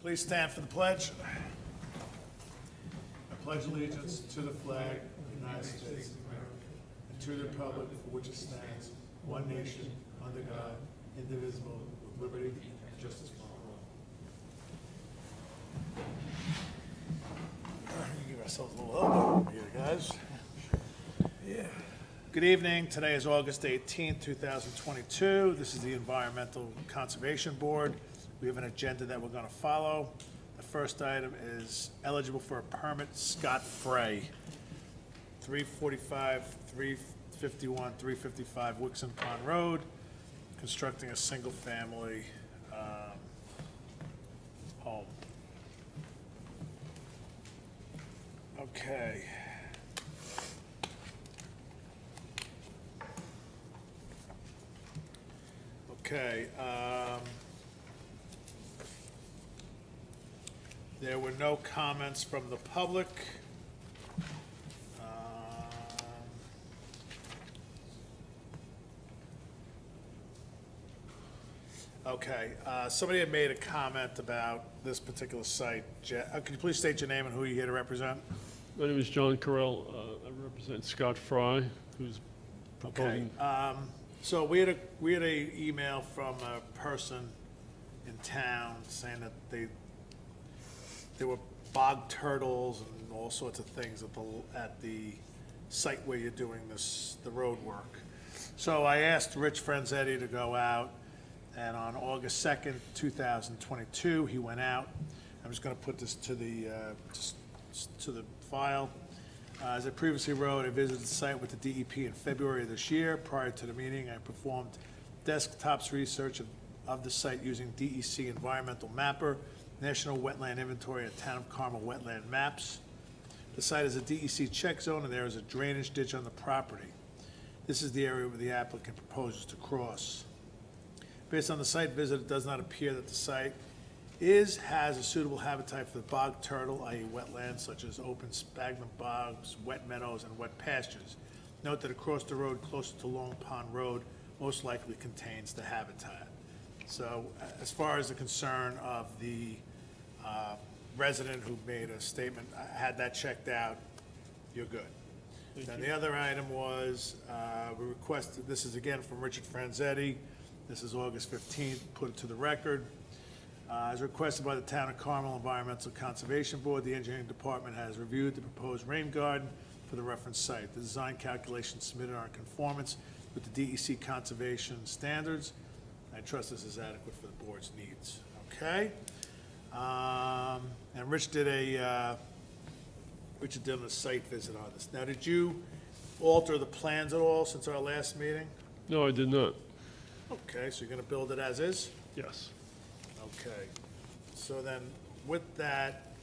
Please stand for the pledge. I pledge allegiance to the flag of the United States of America and to the republic for which it stands, one nation, under God, indivisible, with liberty and justice for all. Give ourselves a little elbow here, guys. Yeah. Good evening. Today is August 18th, 2022. This is the Environmental Conservation Board. We have an agenda that we're going to follow. The first item is eligible for a permit, Scott Frey, 345, 351, 355 Wixon Pond Road, constructing a single-family home. Okay. Okay. There were no comments from the public. Okay, somebody had made a comment about this particular site. Could you please state your name and who you're here to represent? My name is John Carrell. I represent Scott Fry, who's proposing. Okay. So we had a email from a person in town saying that there were bog turtles and all sorts of things at the site where you're doing the road work. So I asked Rich Franzetti to go out, and on August 2nd, 2022, he went out. I'm just going to put this to the file. As I previously wrote, I visited the site with the DEP in February of this year. Prior to the meeting, I performed desktops research of the site using DEC Environmental Mapper, National Wetland Inventory, and Town of Carmel Wetland Maps. The site is a DEC check zone, and there is a drainage ditch on the property. This is the area where the applicant proposes to cross. Based on the site visit, it does not appear that the site has a suitable habitat for the bog turtle, i.e. wetlands such as open sphagnum bogs, wet meadows, and wet pastures. Note that across the road closer to Long Pond Road most likely contains the habitat. So as far as the concern of the resident who made a statement, I had that checked out, you're good. Then the other item was, we requested, this is again from Richard Franzetti, this is August 15th, put it to the record. As requested by the Town of Carmel Environmental Conservation Board, the engineering department has reviewed the proposed rain garden for the reference site. The design calculations submitted are in conformance with the DEC conservation standards. I trust this is adequate for the board's needs. Okay? And Rich did a site visit on this. Now, did you alter the plans at all since our last meeting? No, I did not. Okay, so you're gonna build it as is? Yes. Okay, so then with that,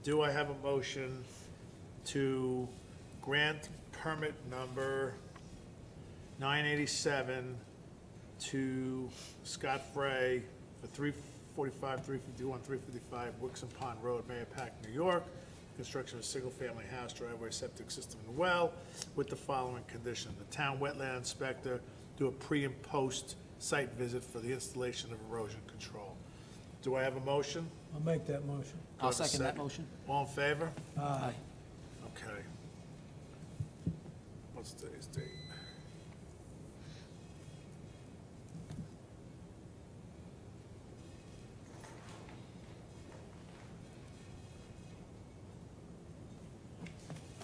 do I have a motion to grant permit number 987 to Scott Frey for 345, 351, 355 Wixon Pond Road, Mahopac, New York, construction of a single-family house, driveway, septic system, and well, with the following condition: the town wetland inspector do a pre and post site visit for the installation of erosion control. Do I have a motion? I'll make that motion. I'll second that motion. All in favor? Aye. Okay. What's today's date?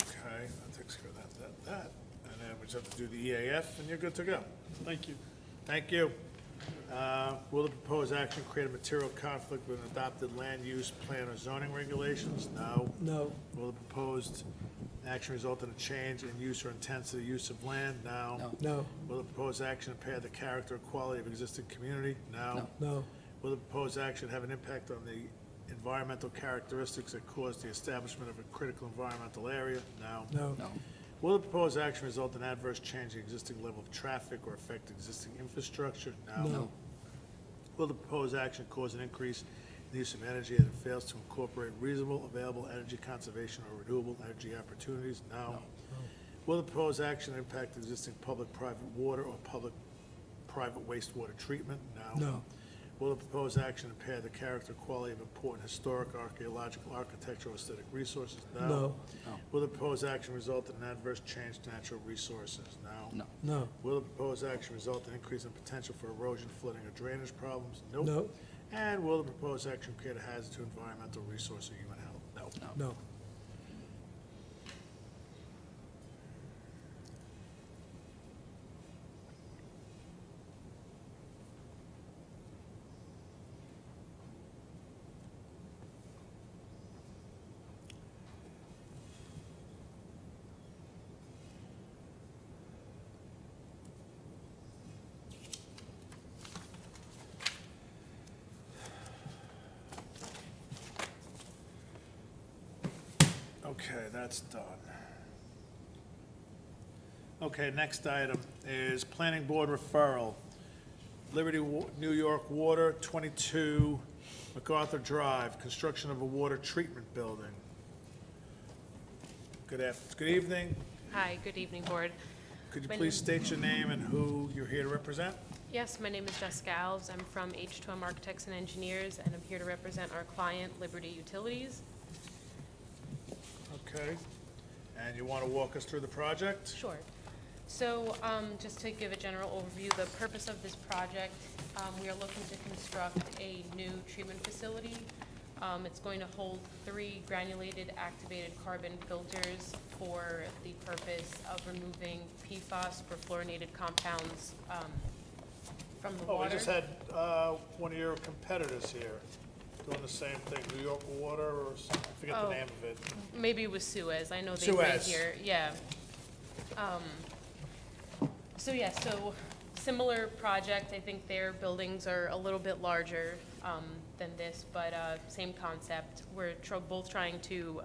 Okay, that takes care of that. And then we just have to do the EAF, and you're good to go. Thank you. Thank you. Will the proposed action create a material conflict with adopted land use plan or zoning regulations? No. No. Will the proposed action result in a change in use or intensity use of land? No. No. No. Will the proposed action impair the character or quality of existing community? No. No. No. Will the proposed action have an impact on the environmental characteristics that cause the establishment of a critical environmental area? No. No. No. Will the proposed action result in adverse change in existing level of traffic or affect existing infrastructure? No. Will the proposed action cause an increase in the use of energy as it fails to incorporate reasonable, available energy conservation or renewable energy opportunities? No. Will the proposed action impact existing public-private water or public-private wastewater treatment? No. No. Will the proposed action impair the character, quality of important historic, archaeological, architectural, aesthetic resources? No. Will the proposed action result in an adverse change to natural resources? No. No. Will the proposed action result in increase in potential for erosion, flooding, or drainage problems? Nope. No. And will the proposed action create a hazard to environmental resource or human health? No. No. Okay, that's done. Okay, next item is Planning Board referral. New York Water, 22 MacArthur Drive, construction of a water treatment building. Good evening. Hi, good evening, Board. Could you My please state your name and who you're here to represent? Yes, my name is Jessica Alves. I'm from H2M Architects and Engineers, and I'm here to represent our client, Liberty Utilities. Okay. And you want to walk us through the project? Sure. So, just to give a general overview, the purpose of this project, we are looking to construct a new treatment facility. It's going to hold 3 granulated activated carbon filters for the purpose of removing PFAS, perfluorinated compounds, from the Oh, water. we just had one of your competitors here doing the same thing, New York Water or something, I forget the Oh. name of it. Maybe it was Suez, I know they were Suez. here, yeah. So similar project, I think their buildings are a little bit larger than this, but same concept. We're both trying to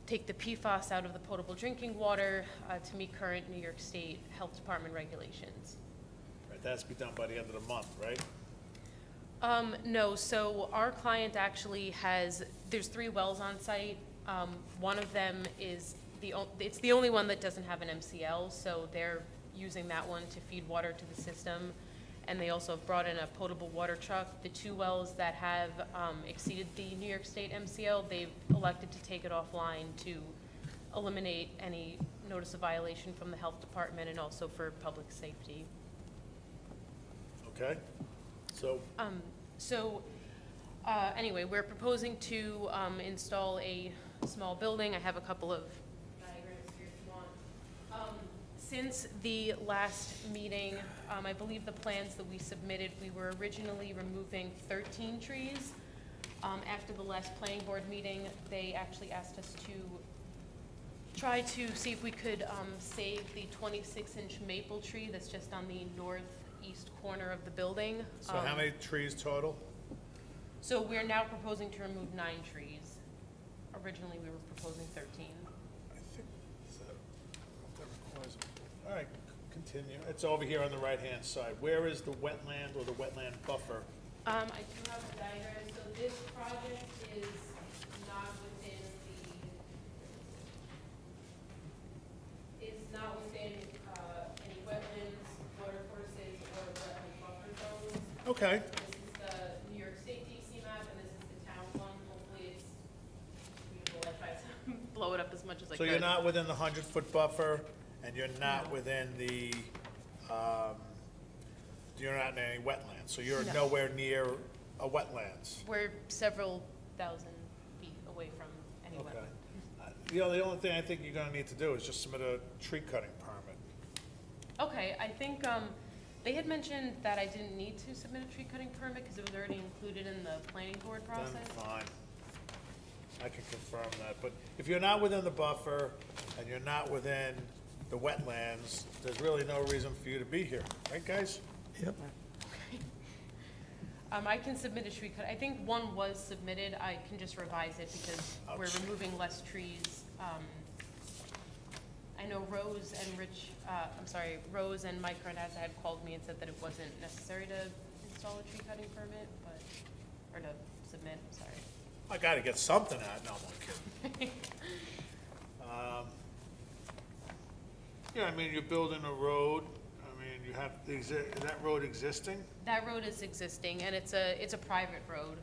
take the PFAS out of the potable drinking water to meet current New York State Health Department regulations. Right, that has to be done by the end of the month, right? No, so our client actually there's 3 wells on site. One of them is it's the only one that doesn't have an MCL, so they're using that one to feed water to the system. And they also have brought in a potable water truck. The 2 wells that have exceeded the New York State MCL, they've elected to take it offline to eliminate any notice of violation from the health department and also for public safety. Okay, so, Anyway, we're proposing to install a small building. I have a couple of diagrams here if you want. Since the last meeting, I believe the plans that we submitted, we were originally removing 13 trees. After the last planning board meeting, they actually asked us to try to see if we could save the 26-inch maple tree that's just on the northeast corner of the building. so how many trees total? So we're now proposing to remove 9 trees. Originally, we were proposing 13. I think, that requires, all right, continue. It's over here on the right-hand side. Where is the wetland or the wetland buffer? I do have a diagram, so this project is not within any wetlands, water courses, or wetland buffer zones. Okay, This is the New York State DC map, and this is the town one. Hopefully it's beautiful if I blow it up as much as I so could. you're not within the 100-foot buffer, and you're not No. within the, you're not in any wetlands, so you're No. nowhere near a wetlands. We're several thousand feet away from any Okay. wetland. The only thing I think you're gonna need to do is just submit a tree cutting permit. Okay, I think they had mentioned that I didn't need to submit a tree cutting permit because it was already included in the planning board Then process. fine. I can confirm that, but if you're not within the buffer and you're not within the wetlands, there's really no reason for you to be here, right, guys? Yep. I can submit a tree cut. I think one was submitted. I can just revise it because we're Ouch. removing less trees. I know Rose and Mike Carnazza had called me and said that it wasn't necessary to install a tree cutting permit, or to submit, sorry. I gotta get something out, no, I'm kidding. Yeah, I mean, you're building a road, I mean, And you have, is that road existing? That road is existing, and it's a private road.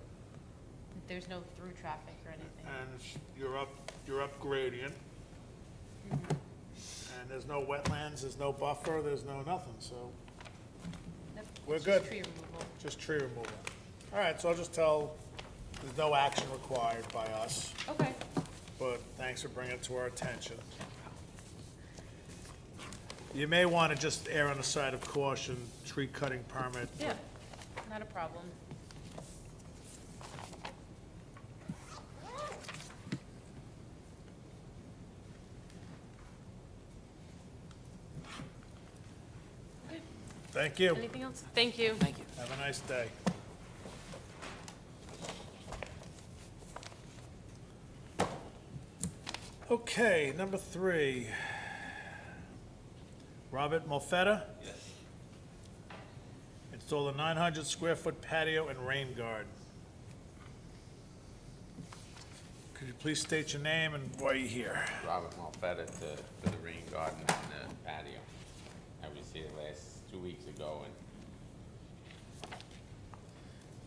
There's no through traffic or anything. And you're up gradient. And there's no wetlands, there's no buffer, there's no nothing, so Nope, we're it's just good. tree removal. just tree removal. All right, so I'll just tell, there's no action required by us, Okay. but thanks for bringing it to our attention. You may want to just err on the side of caution, tree cutting permit. Yeah, not a problem. Thank you. Anything else? Thank you. Thank you. Have a nice day. Okay, number 3. Robert Molfetta. Yes. Install a 900 square foot patio and rain garden. Could you please state your name and why you're here? Robert Malfetta for the rain garden and the patio. I was here last 2 weeks ago and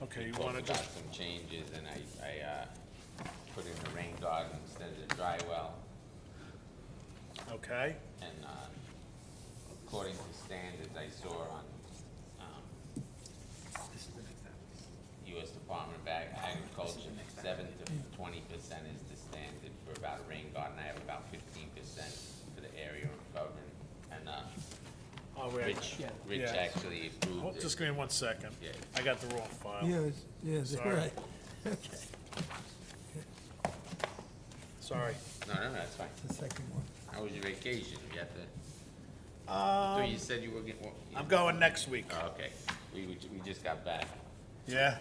Okay, you talked want to about just, some changes, and I put in the rain garden instead of the dry well. okay, And according to standards I saw on US Department of Agriculture, 7 to 20% is the standard for about a rain garden. I have about 15% for the area I'm covering. And oh, wait. Rich Yeah. actually Oh, approved it. just give me 1 second. Yeah. I got the wrong file. Yes, Sorry. right. Okay, Sorry. No, that's fine. the second one. How was your vacation? You had to, I thought you said you were getting, I'm going next week. oh, okay. We just got back. Yeah?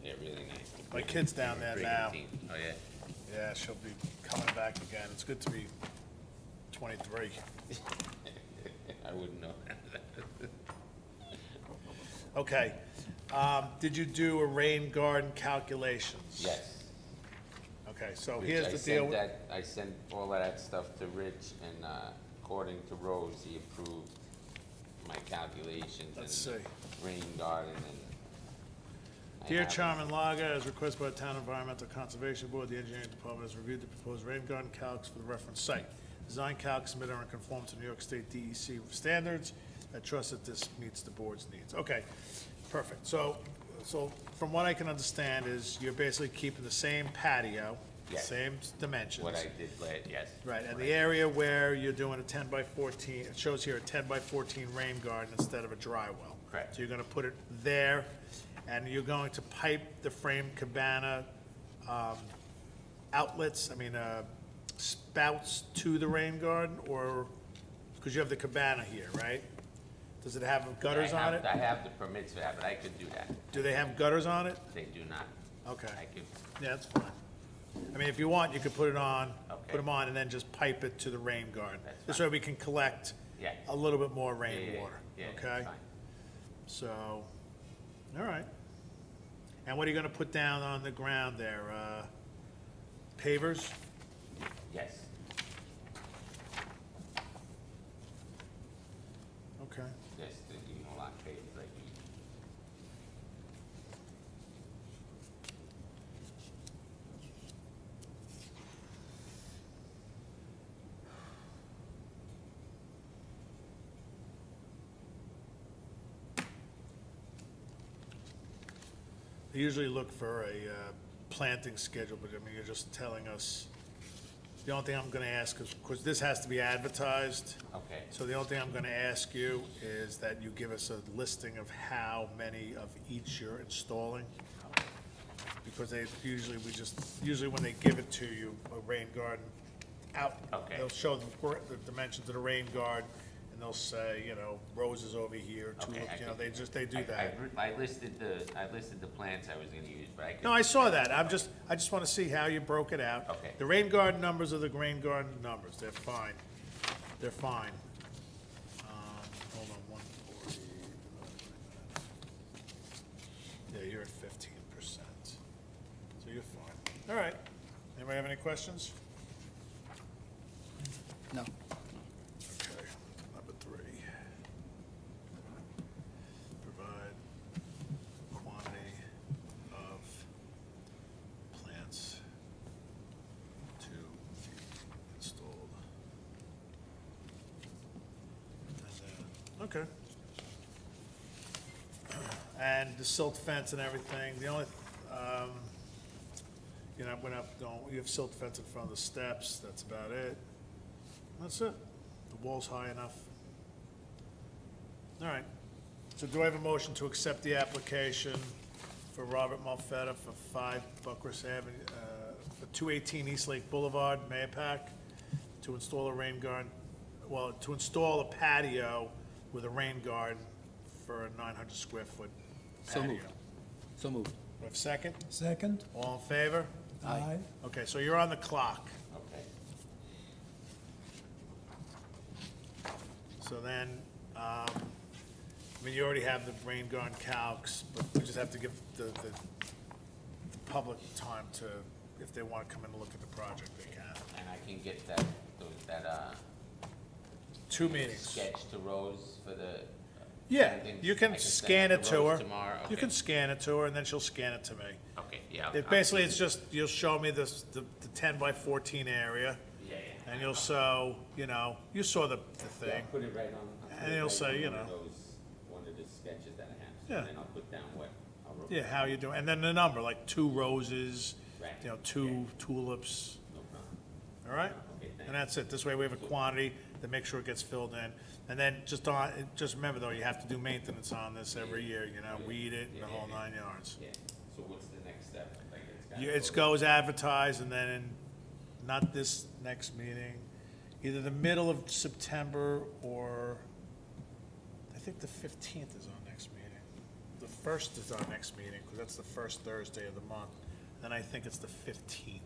Yeah, really nice. My kid's down there now. Brigantine. Oh, yeah? Yeah, she'll be coming back again. It's good to be 23. I wouldn't know. Okay. Did you do a rain garden calculations? Yes. Okay, so Rich, here's I the sent deal. that- I sent all of that stuff to Rich, and according to Rose, he approved my calculations. Let's and see. Rain garden and. I Dear have- Chairman Laga, as requested by the Town Environmental Conservation Board, the Engineering Department has reviewed the proposed rain garden calcs for the reference site. Design calcs submitted are in conformance to New York State DEC standards. I trust that this meets the board's needs. Okay, perfect. So from what I can understand is you're basically keeping the same patio, Yes. same dimensions. What I did last, yes. Right, and What the I- area where you're doing a 10 by 14, it shows here a 10 by 14 rain garden instead of a dry well. Correct. So you're gonna put it there, and you're going to pipe the frame cabana outlets, spouts to the rain garden, or, because you have the cabana here, right? Does it have gutters I on have- it? I have the permits for that, but I could do that. Do they have gutters on it? They do not. Okay, I could, yeah, that's fine. If you want, you could put it on, Okay. put them on, and then just pipe it to the rain garden. That's This fine. way we can collect yeah. a little bit more Yeah, rainwater, yeah, okay? that's fine. So, all right. And what are you gonna put down on the ground there? Pavers? Yes. Okay. Yes, lock pages like you. They usually look for a planting schedule, but you're just telling us, the only thing I'm gonna ask is, because this has to be advertised, Okay. so the only thing I'm gonna ask you is that you give us a listing of how many of each you're installing. Because usually when they give it to you, a rain garden out, Okay. they'll show the dimensions of the rain garden, and they'll say, roses over here, Okay, tulips, I could- they do that. I listed the plants I was gonna use, but I could. No, I saw that, I just wanna see how you broke it out. Okay. The rain garden numbers are the rain garden numbers, they're fine, they're fine. Hold on, 140. Yeah, you're at 15%, so you're fine. All right, anybody have any questions? No. Okay, number 3. Okay. And the silt fence and everything, the only, you have silt fence in front of the steps, that's about it. That's it. The wall's high enough. All right. So do I have a motion to accept the application for Robert Malfetta for 5 Buckhurst Avenue, for 218 East Lake Boulevard, Mayapack, to install a rain garden, to install a patio with a rain garden for a 900 square foot So patio? moved. So moved. Do I have a second? Second? All in favor? Aye. Okay, so you're on the clock. Okay. So then, I mean, you already have the rain garden calcs, but we just have to give the public time to, if they want to come in and look at the project, they can. And I can get that 2 meetings. sketch to Rose for the. Yeah, sending- you I can send scan it to Rose her. Tomorrow, You okay. can scan it to her, and then she'll scan it to me. Okay, yeah. It basically, it's just, you'll show me this, the 10 by 14 area, Yeah, and you'll show, you saw the yeah. thing. Put it right on. I'll put And it he'll right say, on you one of know. one of the sketches that I have. Yeah. And then I'll put down what. Yeah, how you doing, and then the number, like 2 roses, Right. 2 tulips, No problem. all right? Okay, thank And that's it, this way we have a quantity to make sure it gets filled in. And then just remember though, you have to do maintenance on this every year, weed it and the whole 9 yards. Yeah, so what's the next step? Like, gotta It go- goes advertised, and then not this next meeting, either the middle of September or, I think the 15th is our next meeting. The 1st is our next meeting, because that's the first Thursday of the month. Then I think it's the 15th.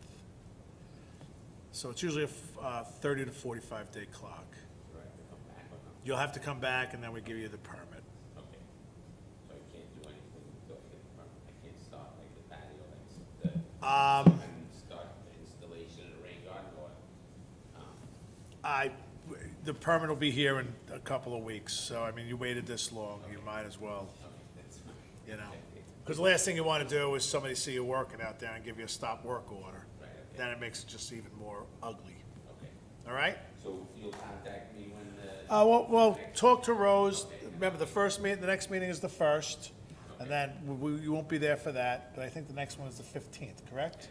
So it's usually a 30 to 45 day clock. Do I have to come back or not? You'll have to come back, and then we give you the permit. Okay. So I can't do anything until I get the permit. I can't start like the patio, like and start the installation of the rain garden or, The permit will be here in a couple of weeks, so I mean, you waited this long, you might as well, okay, that's fine. Because the last thing you want to do is somebody see you working out there and give you a stop work order. Right, okay. Then it makes it just even more ugly, Okay. all right? So you'll contact me when the. Well, talk to Rose, remember, the next meeting is the 1st, and then you won't be there for that, but I think the next one is the 15th, correct?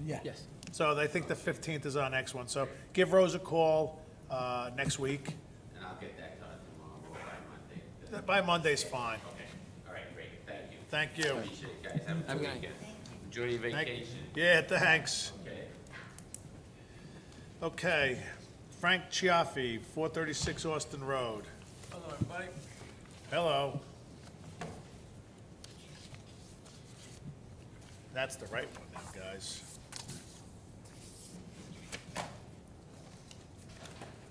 Yeah. Yes. So I think the 15th is our next one, so give Rose a call next week. And I'll get that done tomorrow or by Monday. By Monday's fine. Okay, all right, great, thank you. Thank you. Appreciate it, guys, have a Have a good good night. weekend. Enjoy your Thank- vacation. Yeah, thanks. Okay. Okay, Frank Chiaffi, 436 Austin Road. Hello, everybody. Hello. That's the right one now, guys.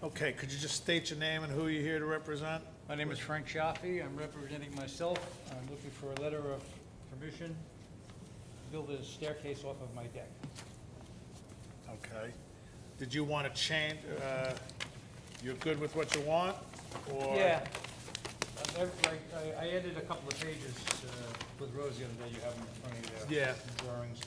Okay, could you just state your name and who you're here to represent? My name is Frank Chaffee. I'm representing myself. I'm looking for a letter of permission to build a staircase off of my deck. Okay. Did you want to change, you're good with what you want, or? Yeah. I added a couple of pages with Rose the other day. You have them in front of you there. Yeah. Drawings.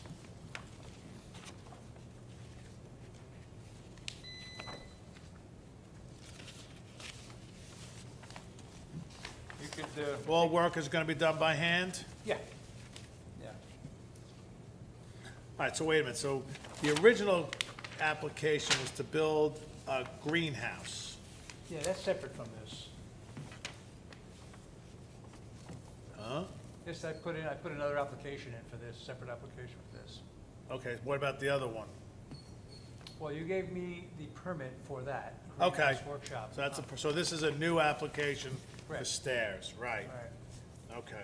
You could, All work is gonna be done by hand? yeah. Yeah. All right, so wait a minute, so the original application was to build a greenhouse. Yeah, that's separate from this. Huh? Yes, I put another application in for this, separate application for this. Okay, what about the other one? Well, you gave me the permit for that. Okay. Greenhouse Workshop. So so this is a new application for Correct. stairs, right? Right. Okay.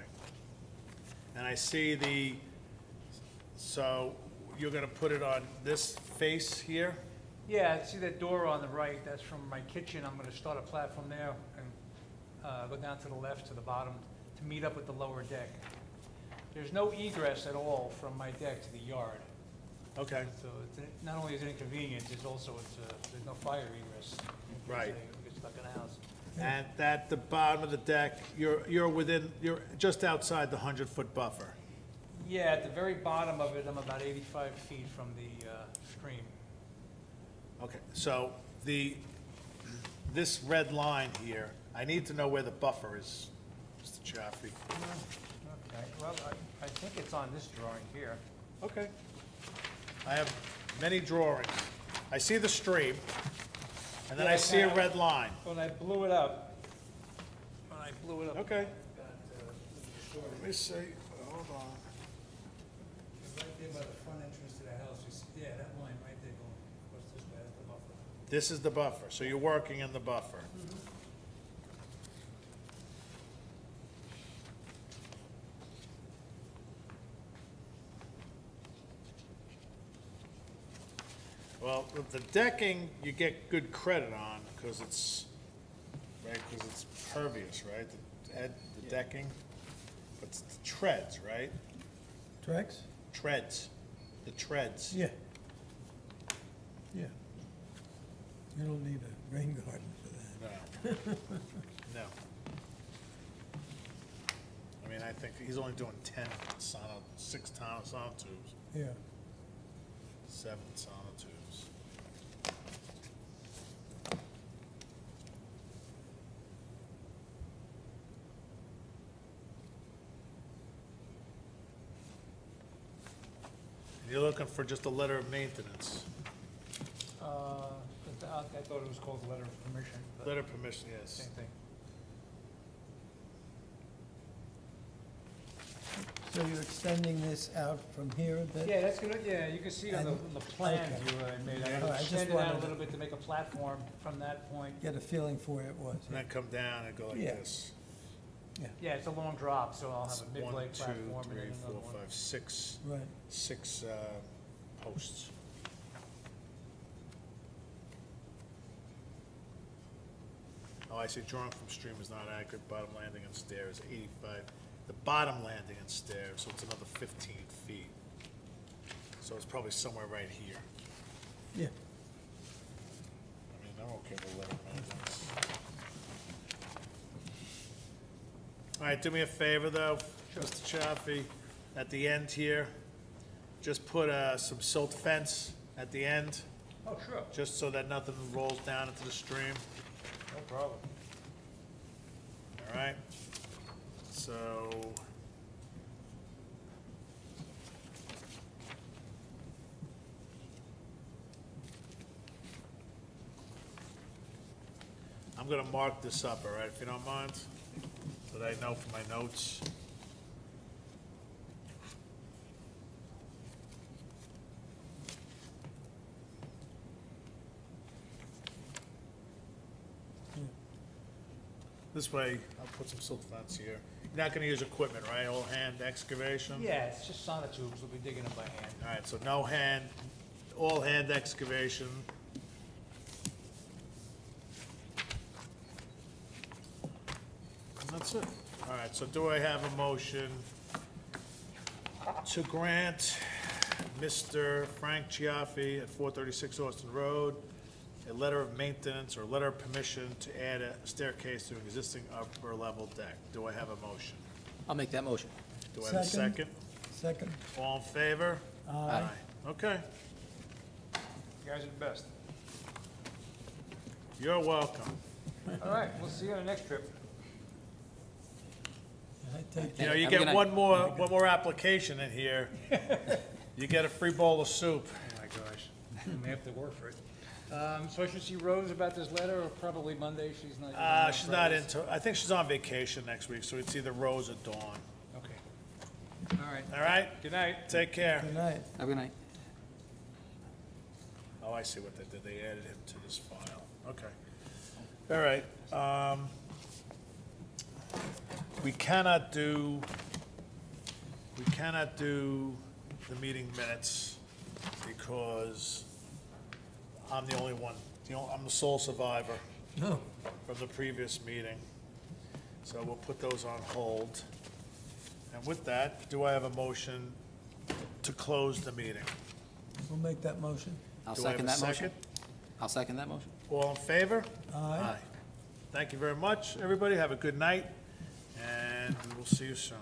And I see so you're gonna put it on this face here? Yeah, see that door on the right, that's from my kitchen. I'm gonna start a platform there and go down to the left to the bottom to meet up with the lower deck. There's no egress at all from my deck to the yard. Okay, So not only is it inconvenient, there's also, there's no fire egress. in case Right. they get stuck in the house. and at the bottom of the deck, you're just outside the 100-foot buffer. Yeah, at the very bottom of it, I'm about 85 feet from the stream. Okay, so this red line here, I need to know where the buffer is, Mr. Chaffee. Okay, well, I think it's on this drawing here. Okay. I have many drawings. I see the stream, and then I see a red line. When I blew it up, Okay. got, Let me see, hold on. right there by the front entrance to the house, yeah, that line right there going, what's this way, that's the buffer. This is the buffer, so you're working in the buffer. Well, with the decking, you get good credit on, because it's, right, because it's pervious, right? The decking, but it's the treads, right? Trex? Treads, the treads. Yeah. Yeah. You don't need a rain garden for that. No. No. I mean, I think he's only doing 10 6 sonotubes, Yeah. 7 sonotubes. You're looking for just a letter of maintenance. I thought it was called a letter of permission, but Letter of permission, yes. same thing. So you're extending this out from here a bit? Yeah, that's gonna, yeah, you can see on And- the plans okay. you made, All I right, I just extended out a wanted to- little bit to make a platform from that point. Get a feeling for where it was. And then come down and go like Yeah. this. Yeah, it's a long drop, so I'll have a 1, mid-leg 2, platform and 3, then 4, another one. 5, 6, Right. 6 posts. Oh, I see, drawing from stream is not accurate, bottom landing and stairs, 85. The bottom landing and stairs, so it's another 15 feet. So it's probably somewhere right here. Yeah. I mean, I'm okay with letter of maintenance. All right, do me a favor, though, Mr. Chaffee, at the end here, just put some silt fence at the end, Oh, sure, just so that nothing rolls down into the stream, no problem. all right? So, I'm gonna mark this up, all right, if you don't mind, so that I know for my notes. This way, I'll put some silt fence here. You're not gonna use equipment, right, all hand excavation? Yeah, it's just sonotubes, we'll be digging them by hand. All right, so no hand, all hand excavation. And that's it. All right, so do I have a motion to grant Mr. Frank Chiaffi at 436 Austin Road a letter of maintenance or letter of permission to add a staircase to an existing upper level deck? Do I have a motion? I'll make that motion. Do I have a Second. second? Second? All in favor? Aye. Okay, You guys are the best. you're welcome. All right, we'll see you on the next trip. I take You know, that. you Have a good get night. one more application in here, you get a free bowl of soup. Oh, my gosh, I may have to work for it. So I should see Rose about this letter, or probably Monday, she's not. She's not into, I think she's on vacation next week, so it's either Rose or Dawn. Okay. All right, All right, good night. take care. Good night. Have a good night. Oh, I see what they did, they added him to this file, okay. All right, we cannot do the meeting minutes because I'm the only one, I'm the sole survivor No. from the previous meeting. So we'll put those on hold. And with that, do I have a motion to close the meeting? We'll make that motion. I'll Do I have second a that motion. second? I'll second that motion. All in favor? Aye. Thank you very much, everybody. Have a good night, and we will see you soon.